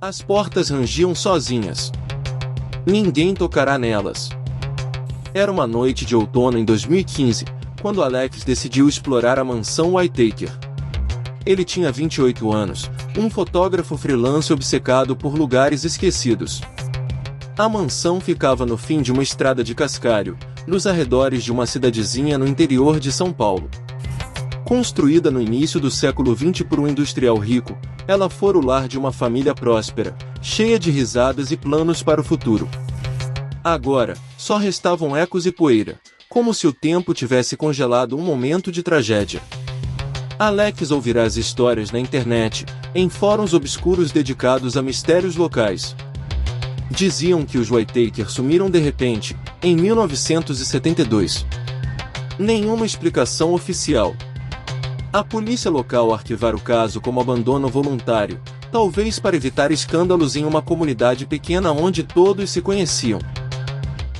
As portas rangiam sozinhas. Ninguém tocará nelas. Era uma noite de outono em 2015, quando Alex decidiu explorar a mansão Whittaker. Ele tinha 28 anos, um fotógrafo freelance obcecado por lugares esquecidos. A mansão ficava no fim de uma estrada de cascalho, nos arredores de uma cidadezinha no interior de São Paulo. Construída no início do século XX por um industrial rico, ela fora o lar de uma família próspera, cheia de risadas e planos para o futuro. Agora, só restavam ecos e poeira, como se o tempo tivesse congelado um momento de tragédia. Alex ouvirá as histórias na internet, em fóruns obscuros dedicados a mistérios locais. Diziam que os Whittaker sumiram de repente, em 1972. Nenhuma explicação oficial. A polícia local arquivar o caso como abandono voluntário, talvez para evitar escândalos em uma comunidade pequena onde todos se conheciam.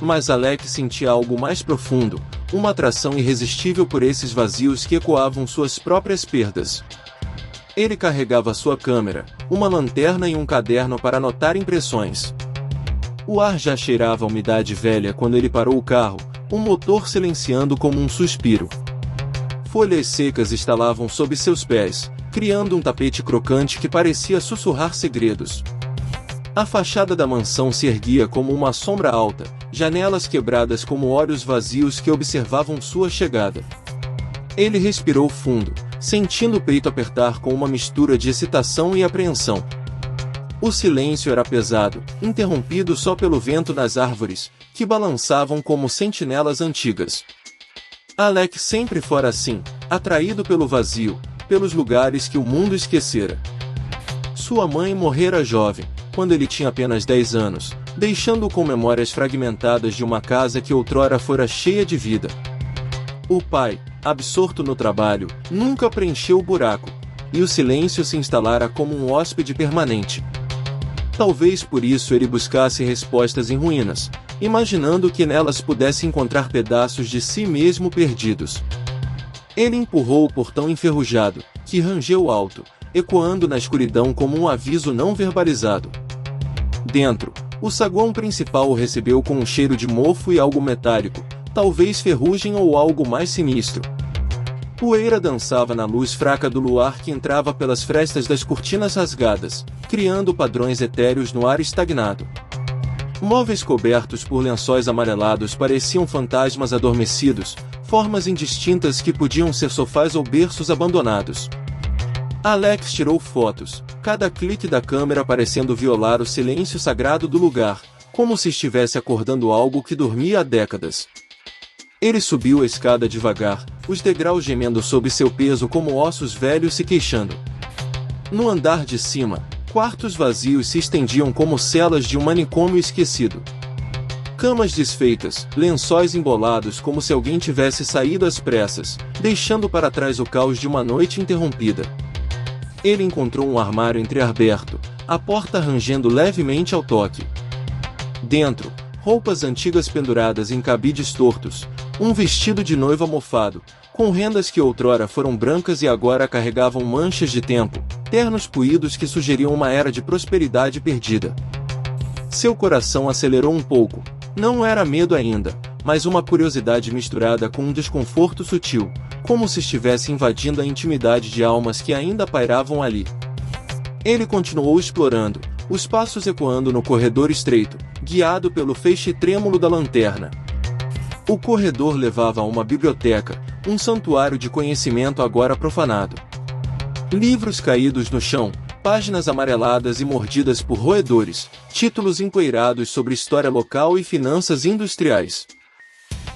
Mas Alex sentia algo mais profundo, uma atração irresistível por esses vazios que ecoavam suas próprias perdas. Ele carregava sua câmera, uma lanterna e um caderno para anotar impressões. O ar já cheirava a umidade velha quando ele parou o carro, o motor silenciando como um suspiro. Folhas secas estalavam sob seus pés, criando um tapete crocante que parecia sussurrar segredos. A fachada da mansão se erguia como uma sombra alta, janelas quebradas como olhos vazios que observavam sua chegada. Ele respirou fundo, sentindo o peito apertar com uma mistura de excitação e apreensão. O silêncio era pesado, interrompido só pelo vento nas árvores, que balançavam como sentinelas antigas. Alex sempre fora assim, atraído pelo vazio, pelos lugares que o mundo esquecera. Sua mãe morrera jovem, quando ele tinha apenas 10 anos, deixando-o com memórias fragmentadas de uma casa que outrora fora cheia de vida. O pai, absorto no trabalho, nunca preencheu o buraco, e o silêncio se instalara como um hóspede permanente. Talvez por isso ele buscasse respostas em ruínas, imaginando que nelas pudesse encontrar pedaços de si mesmo perdidos. Ele empurrou o portão enferrujado, que rangeu alto, ecoando na escuridão como um aviso não verbalizado. Dentro, o saguão principal o recebeu com um cheiro de mofo e algo metálico, talvez ferrugem ou algo mais sinistro. Poeira dançava na luz fraca do luar que entrava pelas frestas das cortinas rasgadas, criando padrões etéreos no ar estagnado. Móveis cobertos por lençóis amarelados pareciam fantasmas adormecidos, formas indistintas que podiam ser sofás ou berços abandonados. Alex tirou fotos, cada clique da câmera parecendo violar o silêncio sagrado do lugar, como se estivesse acordando algo que dormia há décadas. Ele subiu a escada devagar, os degraus gemendo sob seu peso como ossos velhos se queixando. No andar de cima, quartos vazios se estendiam como celas de um manicômio esquecido. Camas desfeitas, lençóis embolados como se alguém tivesse saído às pressas, deixando para trás o caos de uma noite interrompida. Ele encontrou um armário entreaberto, a porta rangendo levemente ao toque. Dentro, roupas antigas penduradas em cabides tortos, um vestido de noiva mofado, com rendas que outrora foram brancas e agora carregavam manchas de tempo, ternos puídos que sugeriam uma era de prosperidade perdida. Seu coração acelerou um pouco. Não era medo ainda, mas uma curiosidade misturada com um desconforto sutil, como se estivesse invadindo a intimidade de almas que ainda pairavam ali. Ele continuou explorando, os passos ecoando no corredor estreito, guiado pelo feixe trêmulo da lanterna. O corredor levava a uma biblioteca, um santuário de conhecimento agora profanado. Livros caídos no chão, páginas amareladas e mordidas por roedores, títulos empoeirados sobre história local e finanças industriais.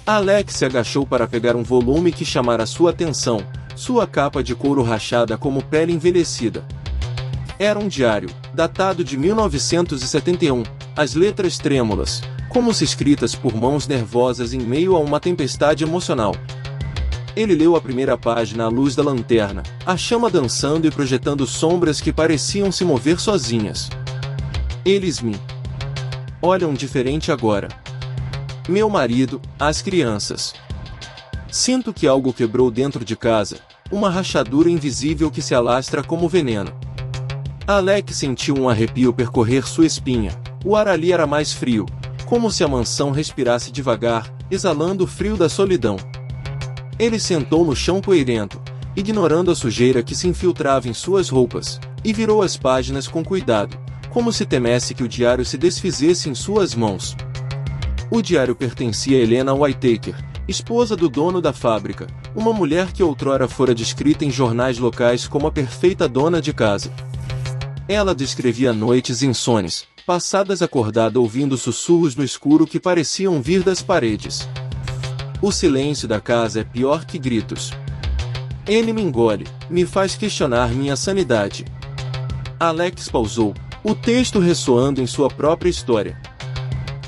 Alex se agachou para pegar um volume que chamara sua atenção, sua capa de couro rachada como pele envelhecida. Era um diário, datado de 1971, as letras trêmulas, como se escritas por mãos nervosas em meio a uma tempestade emocional. Ele leu a primeira página à luz da lanterna, a chama dançando e projetando sombras que pareciam se mover sozinhas. Eles me olham diferente agora. Meu marido, as crianças. Sinto que algo quebrou dentro de casa, uma rachadura invisível que se alastra como veneno. Alex sentiu um arrepio percorrer sua espinha. O ar ali era mais frio, como se a mansão respirasse devagar, exalando o frio da solidão. Ele sentou no chão poeirento, ignorando a sujeira que se infiltrava em suas roupas, e virou as páginas com cuidado, como se temesse que o diário se desfizesse em suas mãos. O diário pertencia a Helena Whittaker, esposa do dono da fábrica, uma mulher que outrora fora descrita em jornais locais como a perfeita dona de casa. Ela descrevia noites insones, passadas acordada ouvindo sussurros no escuro que pareciam vir das paredes. O silêncio da casa é pior que gritos. Ele me engole, me faz questionar minha sanidade. Alex pausou, o texto ressoando em sua própria história.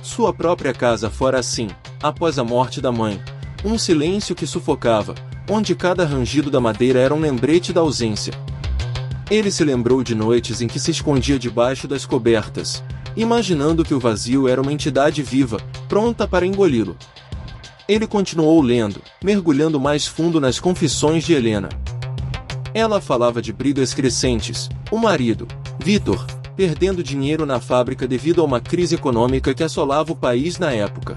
Sua própria casa fora assim, após a morte da mãe. Um silêncio que sufocava, onde cada rangido da madeira era um lembrete da ausência. Ele se lembrou de noites em que se escondia debaixo das cobertas, imaginando que o vazio era uma entidade viva, pronta para engoli-lo. Ele continuou lendo, mergulhando mais fundo nas confissões de Helena. Ela falava de brigas crescentes, o marido, Victor, perdendo dinheiro na fábrica devido a uma crise econômica que assolava o país na época.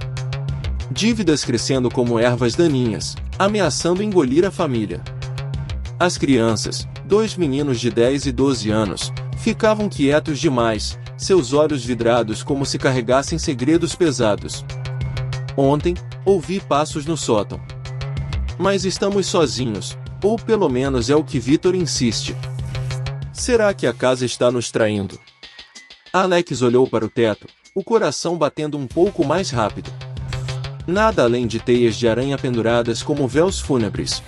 Dívidas crescendo como ervas daninhas, ameaçando engolir a família. As crianças, 2 meninos de 10 e 12 anos, ficavam quietos demais, seus olhos vidrados como se carregassem segredos pesados. Ontem, ouvi passos no sótão. Mas estamos sozinhos, ou pelo menos é o que Victor insiste. Será que a casa está nos traindo? Alex olhou para o teto, o coração batendo um pouco mais rápido. Nada além de teias de aranha penduradas como véus fúnebres.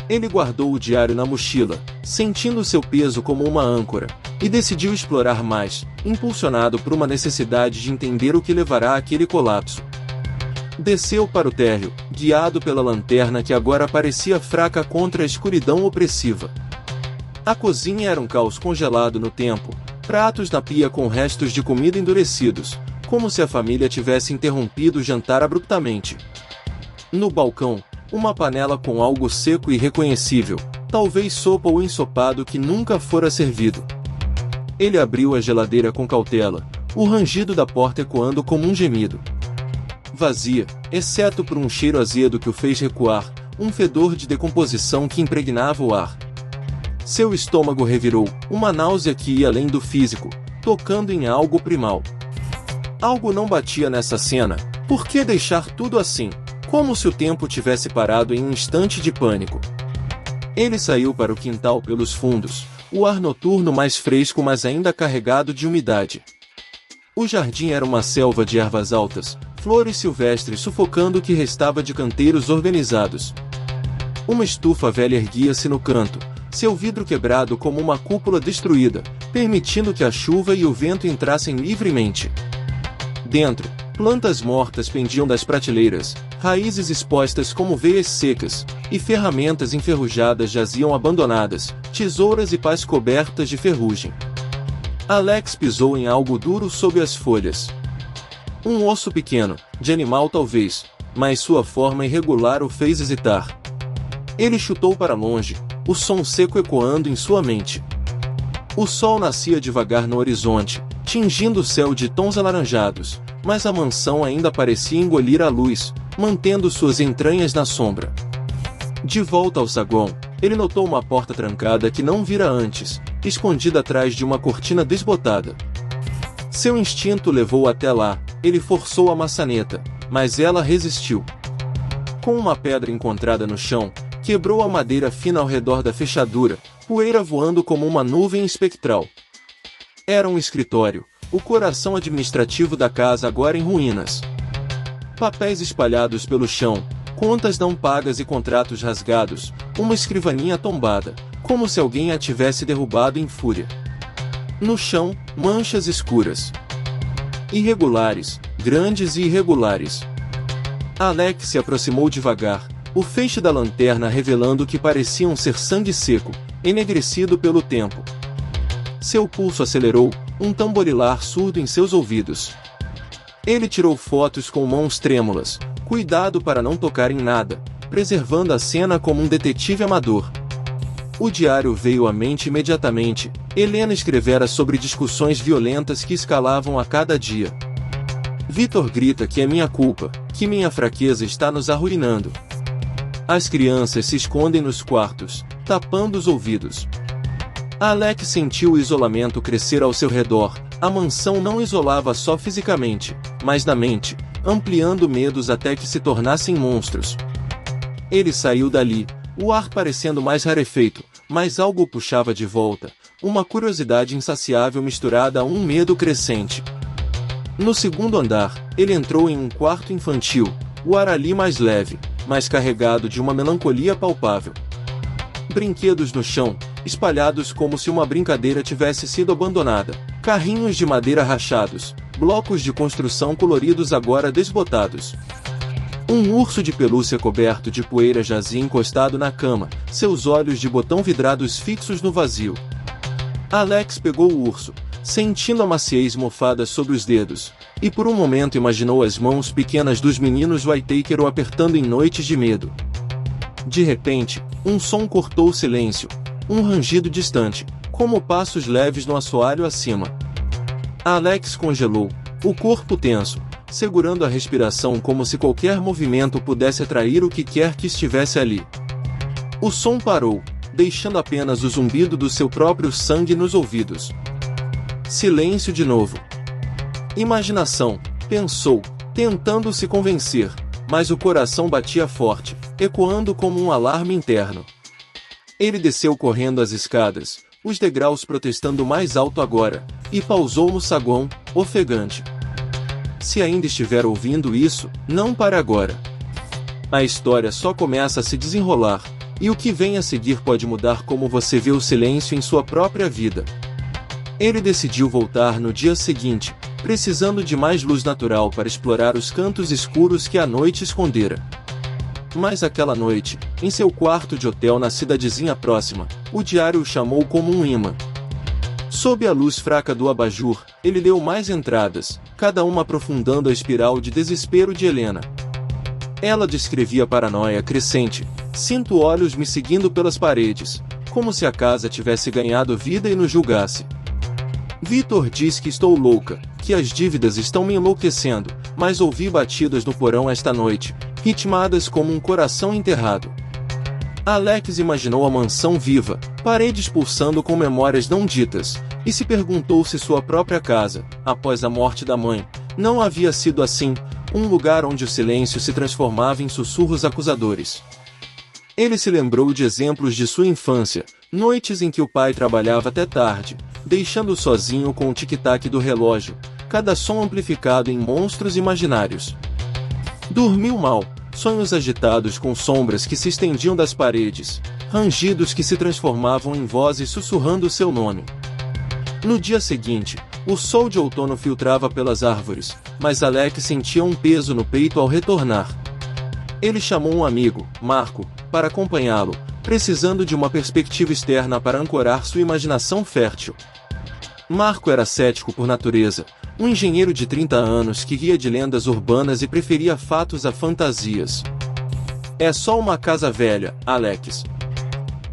Ele guardou o diário na mochila, sentindo seu peso como uma âncora, e decidiu explorar mais, impulsionado por uma necessidade de entender o que levará àquele colapso. Desceu para o térreo, guiado pela lanterna que agora parecia fraca contra a escuridão opressiva. A cozinha era um caos congelado no tempo, pratos na pia com restos de comida endurecidos, como se a família tivesse interrompido o jantar abruptamente. No balcão, uma panela com algo seco e irreconhecível, talvez sopa ou ensopado que nunca fora servido. Ele abriu a geladeira com cautela, o rangido da porta ecoando como um gemido. Vazia, exceto por um cheiro azedo que o fez recuar, um fedor de decomposição que impregnava o ar. Seu estômago revirou, uma náusea que ia além do físico, tocando em algo primal. Algo não batia nessa cena. Por que deixar tudo assim? Como se o tempo tivesse parado em um instante de pânico. Ele saiu para o quintal pelos fundos, o ar noturno mais fresco mas ainda carregado de umidade. O jardim era uma selva de ervas altas, flores silvestres sufocando o que restava de canteiros organizados. Uma estufa velha erguia-se no canto, seu vidro quebrado como uma cúpula destruída, permitindo que a chuva e o vento entrassem livremente. Dentro, plantas mortas pendiam das prateleiras, raízes expostas como veias secas, e ferramentas enferrujadas jaziam abandonadas, tesouras e pás cobertas de ferrugem. Alex pisou em algo duro sob as folhas. Um osso pequeno, de animal talvez, mas sua forma irregular o fez hesitar. Ele chutou para longe, o som seco ecoando em sua mente. O sol nascia devagar no horizonte, tingindo o céu de tons alaranjados, mas a mansão ainda parecia engolir a luz, mantendo suas entranhas na sombra. De volta ao saguão, ele notou uma porta trancada que não vira antes, escondida atrás de uma cortina desbotada. Seu instinto levou até lá, ele forçou a maçaneta, mas ela resistiu. Com uma pedra encontrada no chão, quebrou a madeira fina ao redor da fechadura, poeira voando como uma nuvem espectral. Era um escritório, o coração administrativo da casa agora em ruínas. Papéis espalhados pelo chão, contas não pagas e contratos rasgados, uma escrivaninha tombada, como se alguém a tivesse derrubado em fúria. No chão, manchas escuras. Irregulares, grandes e irregulares. Alex se aproximou devagar, o feixe da lanterna revelando que pareciam ser sangue seco, enegrecido pelo tempo. Seu pulso acelerou, um tamborilar surdo em seus ouvidos. Ele tirou fotos com mãos trêmulas, cuidado para não tocar em nada, preservando a cena como um detetive amador. O diário veio à mente imediatamente. Helena escrevera sobre discussões violentas que escalavam a cada dia. Vitor grita que é minha culpa, que minha fraqueza está nos arruinando. As crianças se escondem nos quartos, tapando os ouvidos. Alex sentiu o isolamento crescer ao seu redor. A mansão não isolava só fisicamente, mas na mente, ampliando medos até que se tornassem monstros. Ele saiu dali, o ar parecendo mais rarefeito, mas algo o puxava de volta, uma curiosidade insaciável misturada a um medo crescente. No segundo andar, ele entrou em um quarto infantil, o ar ali mais leve, mas carregado de uma melancolia palpável. Brinquedos no chão, espalhados como se uma brincadeira tivesse sido abandonada, carrinhos de madeira rachados, blocos de construção coloridos agora desbotados. Um urso de pelúcia coberto de poeira jazia encostado na cama, seus olhos de botão vidrados fixos no vazio. Alex pegou o urso, sentindo a maciez mofada sob os dedos, e por um momento imaginou as mãos pequenas dos meninos Whittaker o apertando em noites de medo. De repente, um som cortou o silêncio, um rangido distante, como passos leves no assoalho acima. Alex congelou, o corpo tenso, segurando a respiração como se qualquer movimento pudesse atrair o que quer que estivesse ali. O som parou, deixando apenas o zumbido do seu próprio sangue nos ouvidos. Silêncio de novo. Imaginação, pensou, tentando se convencer, mas o coração batia forte, ecoando como um alarme interno. Ele desceu correndo as escadas, os degraus protestando mais alto agora, e pausou no saguão, ofegante. Se ainda estiver ouvindo isso, não pare agora. A história só começa a se desenrolar, e o que vem a seguir pode mudar como você vê o silêncio em sua própria vida. Ele decidiu voltar no dia seguinte, precisando de mais luz natural para explorar os cantos escuros que a noite escondera. Mas aquela noite, em seu quarto de hotel na cidadezinha próxima, o diário o chamou como um imã. Sob a luz fraca do abajur, ele leu mais entradas, cada uma aprofundando a espiral de desespero de Helena. Ela descrevia paranoia crescente. Sinto olhos me seguindo pelas paredes, como se a casa tivesse ganhado vida e nos julgasse. Vitor diz que estou louca, que as dívidas estão me enlouquecendo, mas ouvi batidas no porão esta noite, ritmadas como um coração enterrado. Alex imaginou a mansão viva, paredes pulsando com memórias não ditas, e se perguntou se sua própria casa, após a morte da mãe, não havia sido assim, um lugar onde o silêncio se transformava em sussurros acusadores. Ele se lembrou de exemplos de sua infância, noites em que o pai trabalhava até tarde, deixando-o sozinho com o tic-tac do relógio, cada som amplificado em monstros imaginários. Dormiu mal, sonhos agitados com sombras que se estendiam das paredes, rangidos que se transformavam em vozes sussurrando seu nome. No dia seguinte, o sol de outono filtrava pelas árvores, mas Alex sentia um peso no peito ao retornar. Ele chamou um amigo, Marco, para acompanhá-lo, precisando de uma perspectiva externa para ancorar sua imaginação fértil. Marco era cético por natureza, um engenheiro de 30 anos que ria de lendas urbanas e preferia fatos a fantasias. É só uma casa velha, Alex.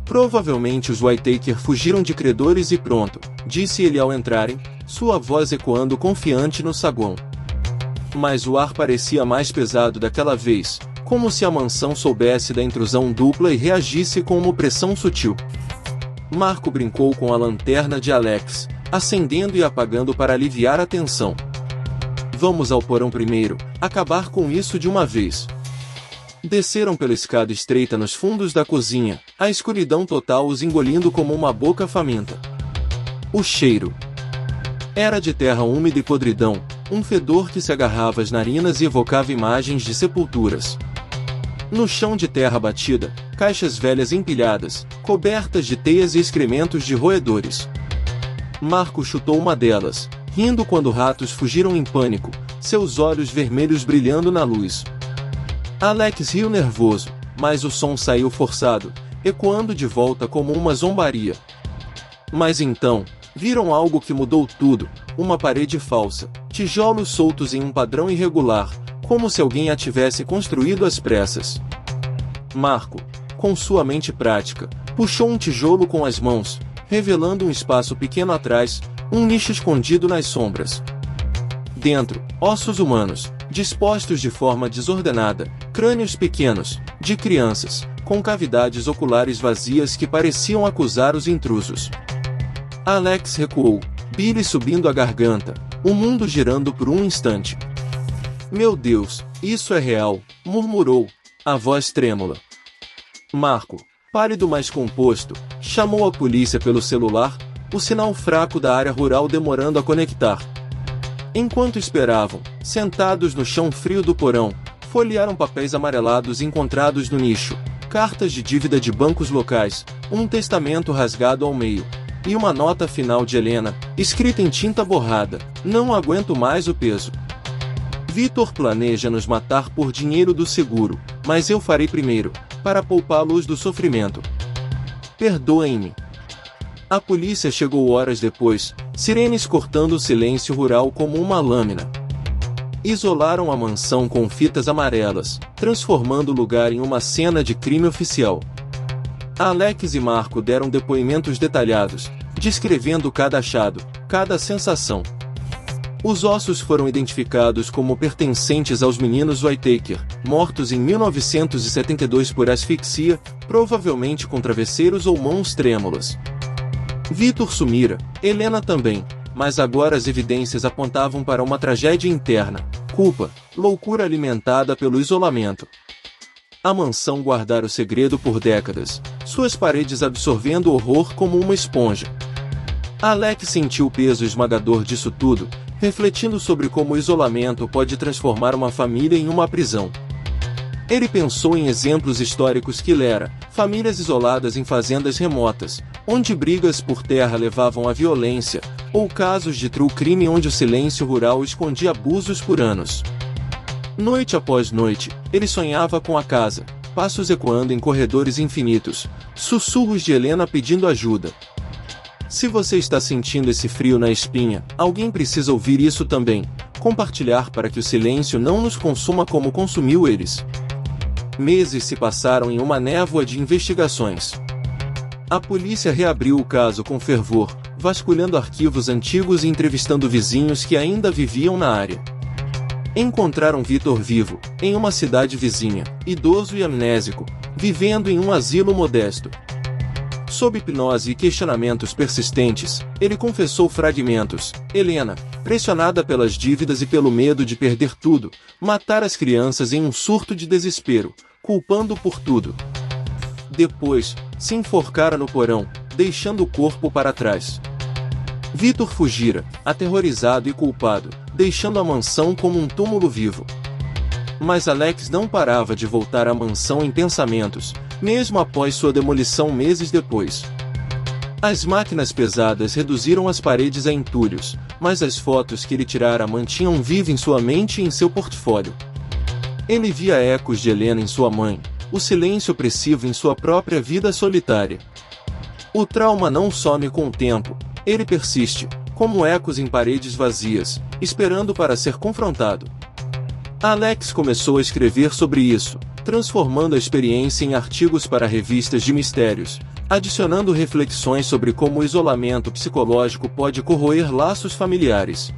Provavelmente os Whittaker fugiram de credores e pronto, disse ele ao entrarem, sua voz ecoando confiante no saguão. Mas o ar parecia mais pesado daquela vez, como se a mansão soubesse da intrusão dupla e reagisse com uma pressão sutil. Marco brincou com a lanterna de Alex, acendendo e apagando para aliviar a tensão. Vamos ao porão primeiro, acabar com isso de uma vez. Desceram pela escada estreita nos fundos da cozinha, a escuridão total os engolindo como uma boca faminta. O cheiro era de terra úmida e podridão, um fedor que se agarrava às narinas e evocava imagens de sepulturas. No chão de terra batida, caixas velhas empilhadas, cobertas de teias e excrementos de roedores. Marco chutou uma delas, rindo quando ratos fugiram em pânico, seus olhos vermelhos brilhando na luz. Alex riu nervoso, mas o som saiu forçado, ecoando de volta como uma zombaria. Mas então, viram algo que mudou tudo, uma parede falsa, tijolos soltos em um padrão irregular, como se alguém a tivesse construído às pressas. Marco, com sua mente prática, Puxou um tijolo com as mãos, revelando um espaço pequeno atrás, um nicho escondido nas sombras. Dentro, ossos humanos, dispostos de forma desordenada, crânios pequenos, de crianças, com cavidades oculares vazias que pareciam acusar os intrusos. Alex recuou, bile subindo a garganta, o mundo girando por um instante. Meu Deus, isso é real, murmurou, a voz trêmula. Marco, pálido mas composto, chamou a polícia pelo celular, o sinal fraco da área rural demorando a conectar. Enquanto esperavam, sentados no chão frio do porão, folhearam papéis amarelados encontrados no nicho, cartas de dívida de bancos locais, um testamento rasgado ao meio, e uma nota final de Helena, escrita em tinta borrada: não aguento mais o peso. Vitor planeja nos matar por dinheiro do seguro, mas eu farei primeiro, para poupá-los do sofrimento. Perdoem-me. A polícia chegou horas depois, sirenes cortando o silêncio rural como uma lâmina. Isolaram a mansão com fitas amarelas, transformando o lugar em uma cena de crime oficial. Alex e Marco deram depoimentos detalhados, descrevendo cada achado, cada sensação. Os ossos foram identificados como pertencentes aos meninos Whittaker, mortos em 1972 por asfixia, provavelmente com travesseiros ou mãos trêmulas. Vitor sumira, Helena também, mas agora as evidências apontavam para uma tragédia interna, culpa, loucura alimentada pelo isolamento. A mansão guardara o segredo por décadas, suas paredes absorvendo o horror como uma esponja. Alex sentiu o peso esmagador disso tudo, refletindo sobre como o isolamento pode transformar uma família em uma prisão. Ele pensou em exemplos históricos que lera, famílias isoladas em fazendas remotas, onde brigas por terra levavam à violência, ou casos de true crime onde o silêncio rural escondia abusos por anos. Noite após noite, ele sonhava com a casa, passos ecoando em corredores infinitos, sussurros de Helena pedindo ajuda. Se você está sentindo esse frio na espinha, alguém precisa ouvir isso também, compartilhar para que o silêncio não nos consuma como consumiu eles. Meses se passaram em uma névoa de investigações. A polícia reabriu o caso com fervor, vasculhando arquivos antigos e entrevistando vizinhos que ainda viviam na área. Encontraram Vitor vivo, em uma cidade vizinha, idoso e amnésico, vivendo em um asilo modesto. Sob hipnose e questionamentos persistentes, ele confessou fragmentos. Helena, pressionada pelas dívidas e pelo medo de perder tudo, matara as crianças em um surto de desespero, culpando por tudo. Depois, se enforcara no porão, deixando o corpo para trás. Vitor fugira, aterrorizado e culpado, deixando a mansão como um túmulo vivo. Mas Alex não parava de voltar à mansão em pensamentos, mesmo após sua demolição meses depois. As máquinas pesadas reduziram as paredes a entulhos, mas as fotos que ele tirara mantinham viva em sua mente e em seu portfólio. Ele via ecos de Helena em sua mãe, o silêncio opressivo em sua própria vida solitária. O trauma não some com o tempo, ele persiste, como ecos em paredes vazias, esperando para ser confrontado. Alex começou a escrever sobre isso, transformando a experiência em artigos para revistas de mistérios, adicionando reflexões sobre como o isolamento psicológico pode corroer laços familiares.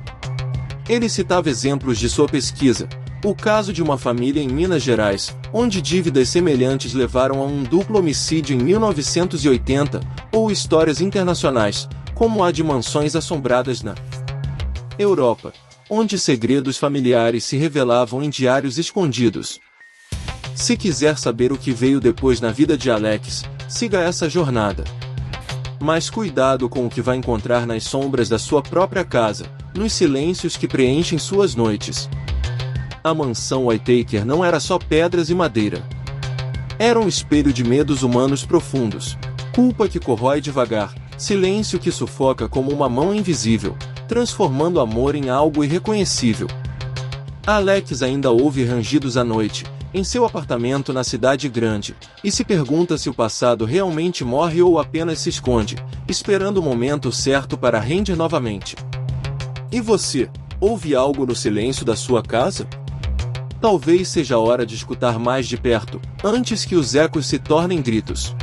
Ele citava exemplos de sua pesquisa, o caso de uma família em Minas Gerais, onde dívidas semelhantes levaram a um duplo homicídio em 1980, ou histórias internacionais, como a de mansões assombradas na Europa, onde segredos familiares se revelavam em diários escondidos. Se quiser saber o que veio depois na vida de Alex, siga essa jornada. Mas cuidado com o que vai encontrar nas sombras da sua própria casa, nos silêncios que preenchem suas noites. A mansão Whittaker não era só pedras e madeira. Era um espelho de medos humanos profundos, culpa que corrói devagar, silêncio que sufoca como uma mão invisível, transformando amor em algo irreconhecível. Alex ainda ouve rangidos à noite, em seu apartamento na cidade grande, e se pergunta se o passado realmente morre ou apenas se esconde, esperando o momento certo para render novamente. E você, ouve algo no silêncio da sua casa? Talvez seja a hora de escutar mais de perto, antes que os ecos se tornem gritos.